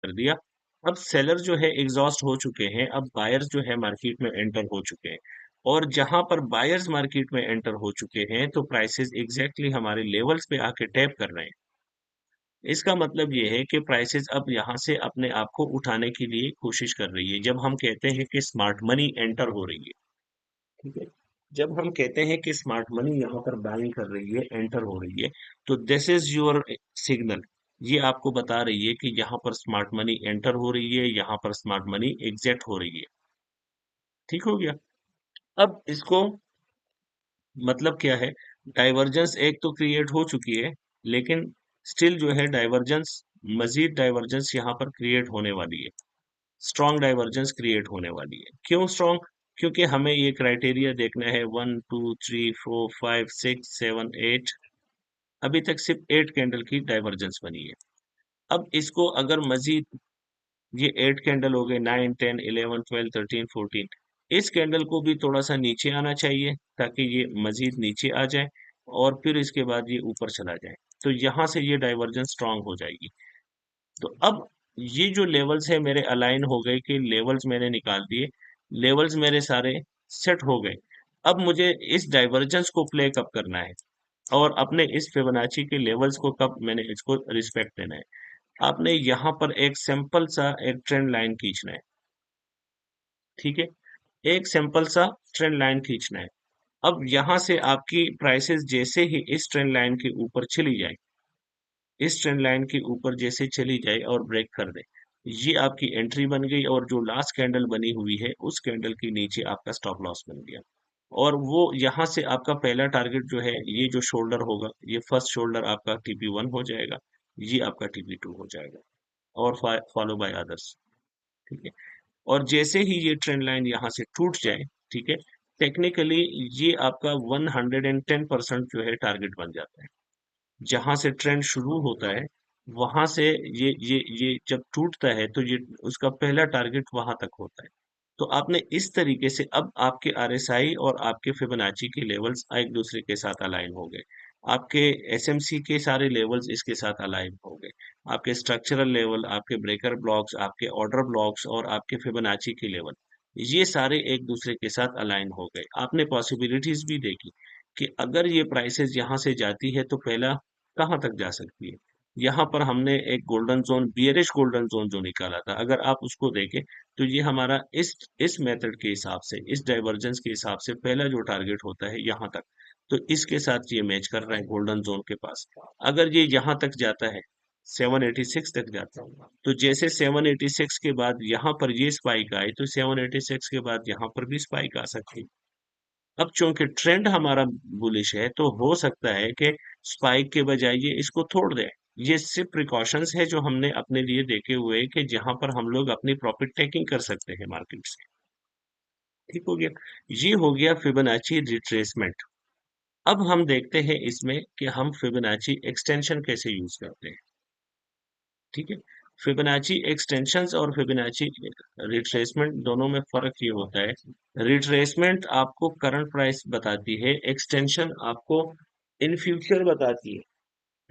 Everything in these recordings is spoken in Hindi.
कर दिया। अब सेलर जो है एग्जॉस्ट हो चुके हैं, अब बायर्स जो है मार्केट में एंटर हो चुके हैं, और जहां पर बायर्स मार्केट में एंटर हो चुके हैं तो प्राइसेस एग्जैक्टली हमारे लेवल्स पे आके टैप कर रहे हैं। इसका मतलब ये है कि प्राइसेस अब यहाँ से अपने आप को उठाने के लिए कोशिश कर रही है। जब हम कहते हैं कि स्मार्ट मनी एंटर हो रही है, ठीक है, जब हम कहते हैं कि स्मार्ट मनी यहाँ पर बाइंग कर रही है, एंटर हो रही है, तो दिस इज योर सिग्नल। ये आपको बता रही है कि यहाँ पर स्मार्ट मनी एंटर हो रही है, यहाँ पर स्मार्ट मनी एग्जिट हो रही है। ठीक हो गया। अब इसको मतलब क्या है, डाइवर्जेंस एक तो क्रिएट हो चुकी है, लेकिन स्टिल जो है डाइवर्जेंस, मजीद डाइवर्जेंस यहाँ पर क्रिएट होने वाली है, स्ट्रॉन्ग डाइवर्जेंस क्रिएट होने वाली है। क्यों स्ट्रॉन्ग? क्योंकि हमें ये क्राइटेरिया देखना है, 1 2 3 4 5 6 7 8, अभी तक सिर्फ 8 कैंडल की डाइवर्जेंस बनी है। अब इसको अगर मजीद, ये 8 कैंडल हो गए, 9 10 11 12 13 14, इस कैंडल को भी थोड़ा सा नीचे आना चाहिए ताकि ये मजीद नीचे आ जाए और फिर इसके बाद ये ऊपर चला जाए, तो यहाँ से ये डाइवर्जेंस स्ट्रांग हो जाएगी। तो अब ये जो लेवल्स है मेरे अलाइन हो गए कि लेवल्स मैंने निकाल दिए, लेवल्स मेरे सारे सेट हो गए। अब मुझे इस डाइवर्जेंस को प्ले कब करना है और अपने इस फिबोनाची के लेवल्स को कब मैंने इसको रिस्पेक्ट देना है। आपने यहाँ पर एक सिंपल सा एक ट्रेंड लाइन खींचना है, ठीक है, एक सिंपल सा ट्रेंड लाइन खींचना है। अब यहाँ से आपकी प्राइसेस जैसे ही इस ट्रेंड लाइन के ऊपर चली जाए, इस ट्रेंड लाइन के ऊपर जैसे चली जाए और ब्रेक कर दे, ये आपकी एंट्री बन गई, और जो लास्ट कैंडल बनी हुई है उस कैंडल के नीचे आपका स्टॉप लॉस बन गया। और वो यहाँ से आपका पहला टारगेट जो है, ये जो शोल्डर होगा, ये फर्स्ट शोल्डर आपका TP1 हो जाएगा, ये आपका TP2 हो जाएगा, और फॉलो बाय अदर्स। ठीक है। और जैसे ही ये ट्रेंड लाइन यहाँ से टूट जाए, ठीक है, टेक्निकली ये आपका 110% जो है टारगेट बन जाता है। जहां से ट्रेंड शुरू होता है, वहां से ये जब टूटता है तो ये उसका पहला टारगेट वहां तक होता है। तो आपने इस तरीके से, अब आपके RSI और आपके फिबोनाची के लेवल्स एक दूसरे के साथ अलाइन हो गए, आपके SMC के सारे लेवल्स इसके साथ अलाइन हो गए, आपके स्ट्रक्चरल लेवल, आपके ब्रेकर ब्लॉक्स, आपके ऑर्डर ब्लॉक्स और आपके फिबोनाची के लेवल, ये सारे एक दूसरे के साथ अलाइन हो गए। आपने पॉसिबिलिटीज भी देखी कि अगर ये प्राइसेस यहाँ से जाती है तो पहला कहाँ तक जा सकती है। यहाँ पर हमने एक golden zone, bearish golden zone जो निकाला था, अगर आप उसको देखें तो ये हमारा इस मेथड के हिसाब से, इस डाइवर्जेंस के हिसाब से पहला जो टारगेट होता है यहाँ तक, तो इसके साथ ये मैच कर रहा है गोल्डन जोन के पास। अगर ये यहाँ तक जाता है, 786 तक जाता है, तो जैसे 786 के बाद यहाँ पर ये स्पाइक आए, तो 786 के बाद यहाँ पर भी स्पाइक आ सकती है। अब चूंकि ट्रेंड हमारा बुलिश है, तो हो सकता है कि स्पाइक के बजाय ये इसको तोड़ दे। ये सिर्फ प्रिकॉशंस है जो हमने अपने लिए देखे हुए हैं कि जहां पर हम लोग अपनी प्रॉफिट टेकिंग कर सकते हैं मार्केट से। ठीक हो गया। ये हो गया फिबोनाची रिट्रेसमेंट। अब हम देखते हैं इसमें कि हम फिबोनाची एक्सटेंशन कैसे यूज करते हैं। ठीक है। फिबोनाची एक्सटेंशंस और फिबोनाची रिट्रेसमेंट दोनों में फर्क ये होता है, रिट्रेसमेंट आपको करंट प्राइस बताती है, एक्सटेंशन आपको इन फ्यूचर बताती है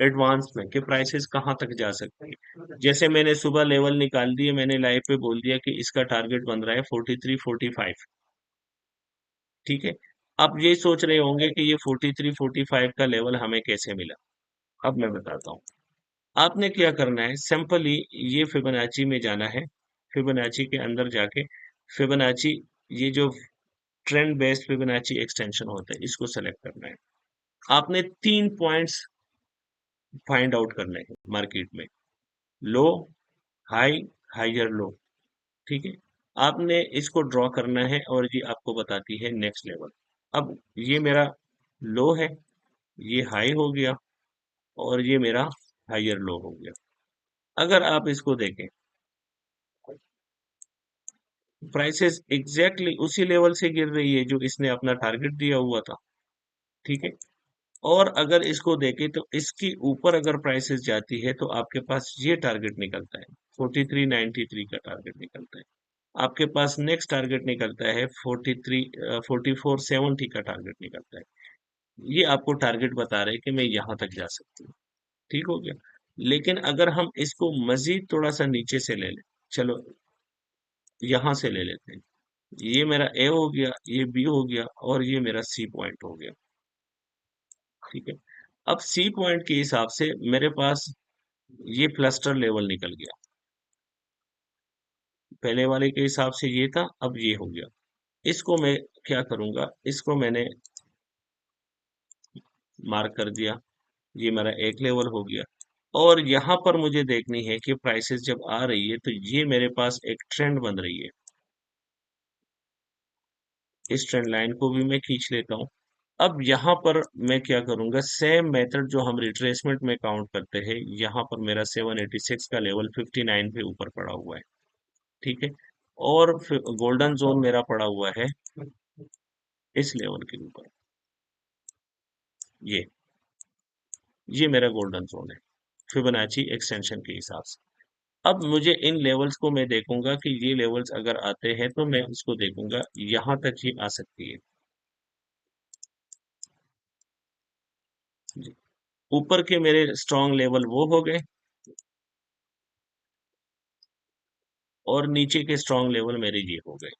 एडवांस में कि प्राइसेस कहाँ तक जा सकती है। जैसे मैंने सुबह लेवल निकाल दिए, मैंने लाइव पे बोल दिया कि इसका टारगेट बन रहा है 43-45। ठीक है। अब ये सोच रहे होंगे कि ये 43-45 का लेवल हमें कैसे मिला। अब मैं बताता हूँ। आपने क्या करना है, सिंपली ये फिबोनाची में जाना है, फिबोनाची के अंदर जाके फिबोनाची, ये जो ट्रेंड बेस्ड फिबोनाची एक्सटेंशन होता है, इसको सेलेक्ट करना है। आपने 3 पॉइंट्स फाइंड आउट करने हैं मार्केट में, लो, हाई, हाइयर लो। ठीक है। आपने इसको ड्रॉ करना है और ये आपको बताती है नेक्स्ट लेवल। अब ये मेरा लो है, ये हाई हो गया, और ये मेरा हाइयर लो हो गया। अगर आप इसको देखें, प्राइसेस एग्जैक्टली उसी लेवल से गिर रही है जो इसने अपना टारगेट दिया हुआ था। ठीक है। और अगर इसको देखें तो इसकी ऊपर अगर प्राइसेस जाती है तो आपके पास ये टारगेट निकलता है, 4393 का टारगेट निकलता है। आपके पास नेक्स्ट टारगेट निकलता है 4470 का टारगेट निकलता है। ये आपको टारगेट बता रहे हैं कि मैं यहाँ तक जा सकती हूँ। ठीक हो गया। लेकिन अगर हम इसको मजीद थोड़ा सा नीचे से ले लें, चलो यहां से ले लेते हैं, ये मेरा ए हो गया, ये बी हो गया, और ये मेरा सी पॉइंट हो गया। ठीक है, अब सी पॉइंट के हिसाब से मेरे पास ये क्लस्टर लेवल निकल गया। पहले वाले के हिसाब से ये था, अब ये हो गया। इसको मैं क्या करूंगा, इसको मैंने मार्क कर दिया, ये मेरा एक लेवल हो गया। और यहाँ पर मुझे देखनी है कि प्राइसेस जब आ रही है तो ये मेरे पास एक ट्रेंड बन रही है। इस ट्रेंड लाइन को भी मैं खींच लेता हूँ। अब यहाँ पर मैं क्या करूंगा, सेम मेथड जो हम रिट्रेसमेंट में काउंट करते हैं, यहाँ पर मेरा 786 का लेवल 59 पे ऊपर पड़ा हुआ है। ठीक है, और गोल्डन जोन मेरा पड़ा हुआ है इस लेवल के ऊपर, ये मेरा गोल्डन जोन है फिबोनाची एक्सटेंशन के हिसाब से। अब मुझे इन लेवल्स को मैं देखूंगा कि ये लेवल्स अगर आते हैं तो मैं इसको देखूंगा, यहां तक ही आ सकती है। जी। ऊपर के मेरे स्ट्रॉन्ग लेवल वो हो गए, और नीचे के स्ट्रॉन्ग लेवल मेरे ये हो गए।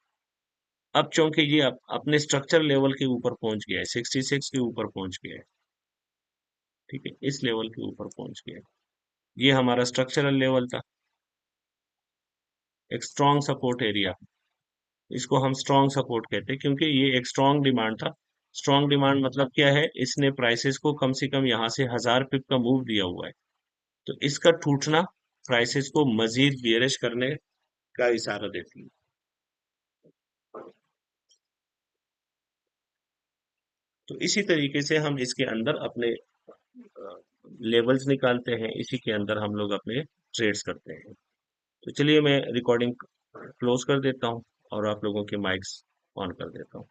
अब चूंकि ये अपने स्ट्रक्चर लेवल के ऊपर पहुंच गया है, 66 के ऊपर पहुंच गया है। ठीक है, इस लेवल के ऊपर पहुंच गया है। ये हमारा स्ट्रक्चरल लेवल था, एक स्ट्रॉन्ग सपोर्ट एरिया। इसको हम स्ट्रॉन्ग सपोर्ट कहते हैं क्योंकि ये एक स्ट्रॉन्ग डिमांड था। स्ट्रॉन्ग डिमांड मतलब क्या है, इसने प्राइसेस को कम से कम यहाँ से 1000 पिप का मूव दिया हुआ है। तो इसका टूटना प्राइसेस को मजीद बियरिश करने का इशारा देती है। तो इसी तरीके से हम इसके अंदर अपने लेवल्स निकालते हैं, इसी के अंदर हम लोग अपने ट्रेड्स करते हैं। तो चलिए मैं रिकॉर्डिंग क्लोज कर देता हूँ और आप लोगों के माइक्स ऑन कर देता हूँ।